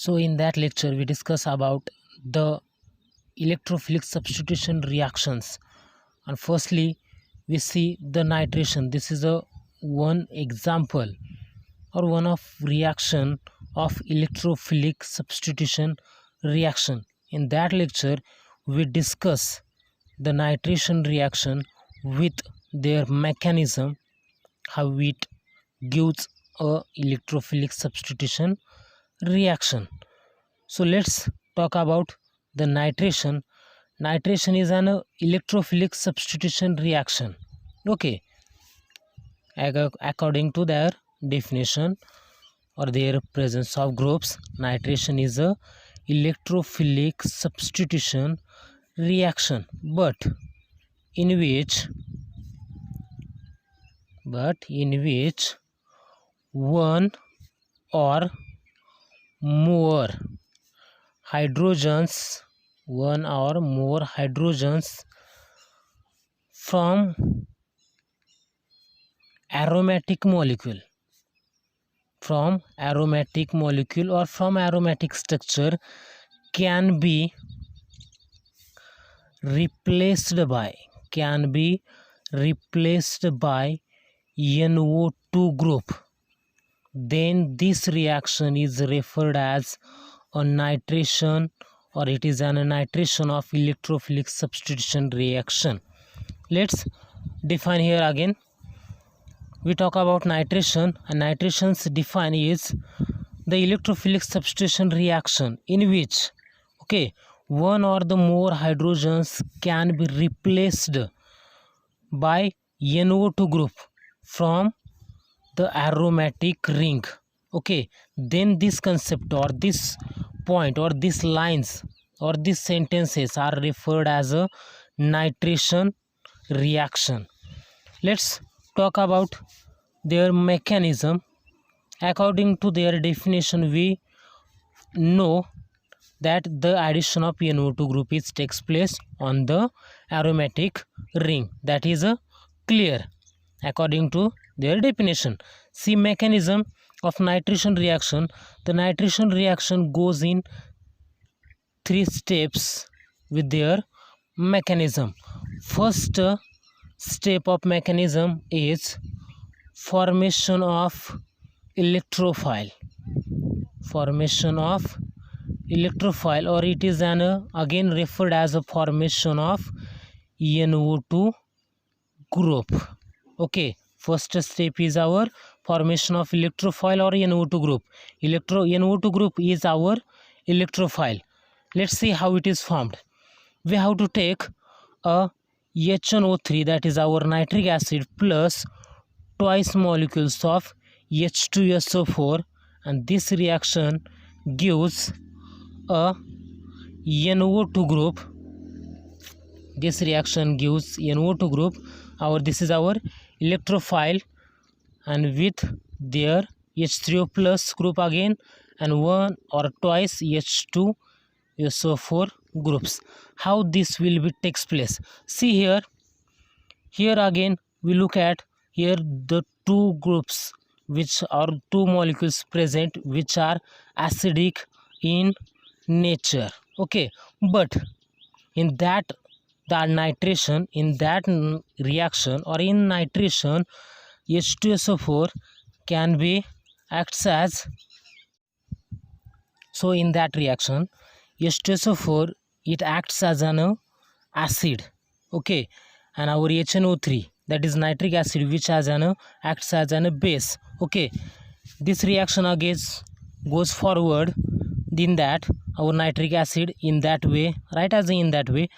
So in that lecture we discuss about the electrophilic substitution reactions, and firstly we see the nitration. This is a one example or one of reaction of electrophilic substitution reaction. In that lecture we discuss the nitration reaction with their mechanism, how it gives a electrophilic substitution reaction. So let's talk about the nitration. Nitration is an electrophilic substitution reaction. Okay, according to their definition or their presence of groups, nitration is a electrophilic substitution reaction, but in which one or more hydrogens from aromatic molecule or from aromatic structure can be replaced by NO2 group, then this reaction is referred as a nitration, or it is an nitration of electrophilic substitution reaction. Let's define here again. We talk about nitration, and nitration's define is the electrophilic substitution reaction in which one or the more hydrogens can be replaced by NO2 group from the aromatic ring. Then this concept or this point or these lines or these sentences are referred as a nitration reaction. Let's talk about their mechanism. According to their definition, we know that the addition of NO2 group takes place on the aromatic ring. That is clear according to their definition. See, mechanism of nitration reaction. The nitration reaction goes in 3 steps with their mechanism. First step of mechanism is formation of electrophile, or it is again referred as a formation of NO2 group. First step is our formation of electrophile or NO2 group. NO2 group is our electrophile. Let's see how it is formed. We have to take a HNO3, that is our nitric acid, plus twice molecules of H2SO4, and this reaction gives a NO2 group. This is our electrophile, and with their H3O plus group again, and one or twice H2SO4 groups. How this will be takes place? See here again we look at here the two groups which are two molecules present which are acidic in nature. But in that nitration, in that reaction or in nitration, H2SO4 can be acts as, so in that reaction H2SO4 it acts as an acid, and our HNO3, that is nitric acid, which has acts as a base. This reaction again goes forward in that our nitric acid in that way, right, as in that way.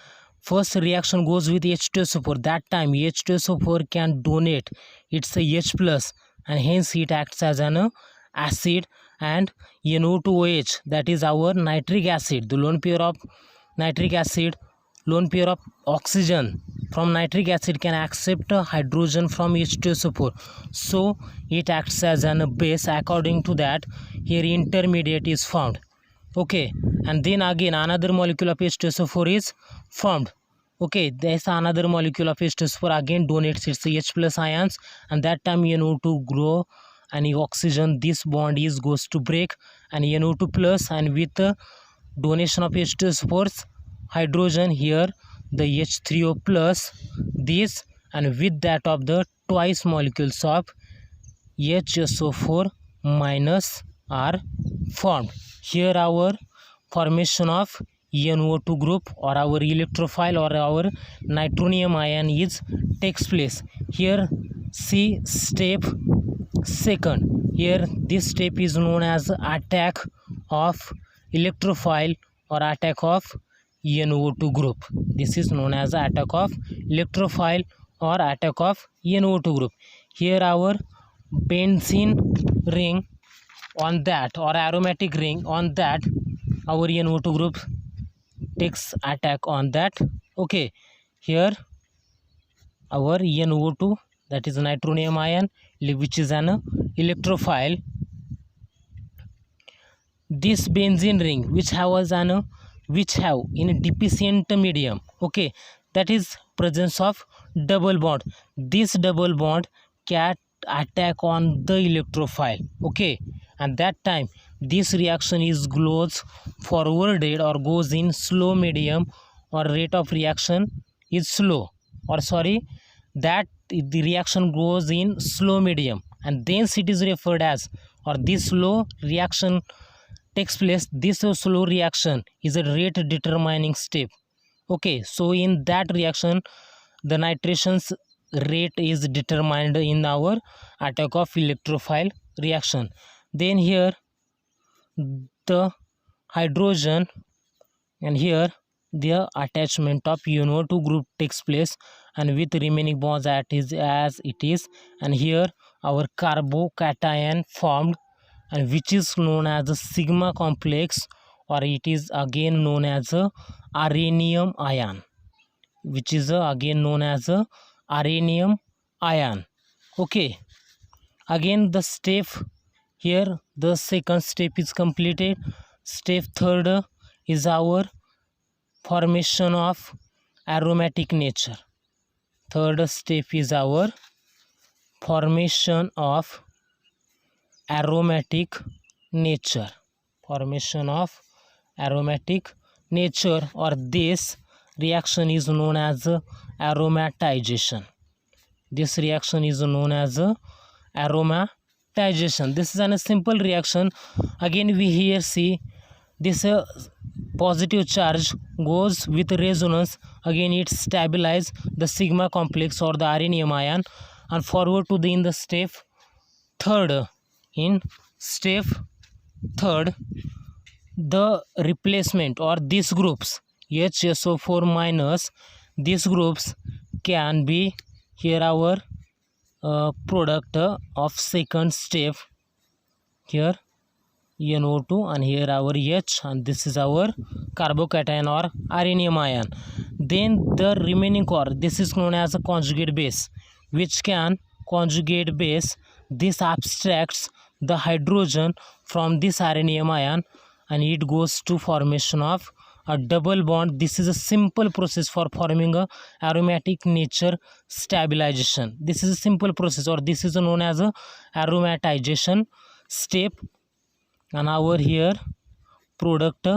First reaction goes with H2SO4. That time H2SO4 can donate its H plus, and hence it acts as an acid, and NO2OH, that is our nitric acid, the lone pair of nitric acid, lone pair of oxygen from nitric acid can accept a hydrogen from H2SO4, so it acts as a base. According to that, here intermediate is formed. And then again another molecule of H2SO4 is formed. There's another molecule of H2SO4 again donates its H plus ions, and that time NO2 grow and oxygen, this bond is goes to break, and NO2 plus, and with donation of H2SO4 hydrogen, here the H3O plus this, and with that of the twice molecules of HSO4 minus are formed. Here our formation of NO2 group or our electrophile or our nitronium ion is takes place. Here see step second. Here this step is known as attack of electrophile or attack of NO2 group. This is known as attack of electrophile or attack of NO2 group. Here our benzene ring on that or aromatic ring on that our NO2 group takes attack on that. Okay, here our NO2, that is nitronium ion, which is an electrophile. This benzene ring which have in deficient medium, okay, that is presence of double bond. This double bond can attack on the electrophile, okay, and that time this reaction is goes forwarded or goes in slow medium, or rate of reaction is slow, or sorry, that the reaction goes in slow medium, and then it is referred as, or this slow reaction takes place. This slow reaction is a rate determining step, okay. So in that reaction the nitration's rate is determined in our attack of electrophile reaction. Then here the hydrogen, and here the attachment of NO2 group takes place, and with remaining bonds as it is, and here our carbocation formed, and which is known as a sigma complex, or it is again known as a rhenium ion, which is again known as a rhenium ion, okay. Again the step, here the second step is completed. Step third is our formation of aromatic nature. Third step is our formation of aromatic nature. Formation of aromatic nature, or this reaction is known as aromatization. This reaction is known as aromatization. This is a simple reaction. Again we here see this positive charge goes with resonance, again it stabilizes the sigma complex or the rhenium ion, and forward to the in the step third. In step third, the replacement or these groups HSO4 minus, these groups can be here our product of second step, here NO2, and here our H, and this is our carbocation or rhenium ion. Then the remaining core, this is known as a conjugate base, which can conjugate base. This abstracts the hydrogen from this rhenium ion, and it goes to formation of a double bond. This is a simple process for forming a aromatic nature stabilization. This is a simple process, or this is known as a aromatization step. And our here product,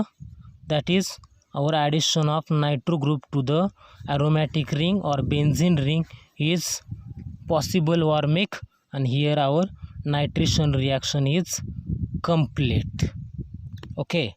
that is our addition of nitro group to the aromatic ring or benzene ring is possible or make, and here our nitration reaction is complete, okay.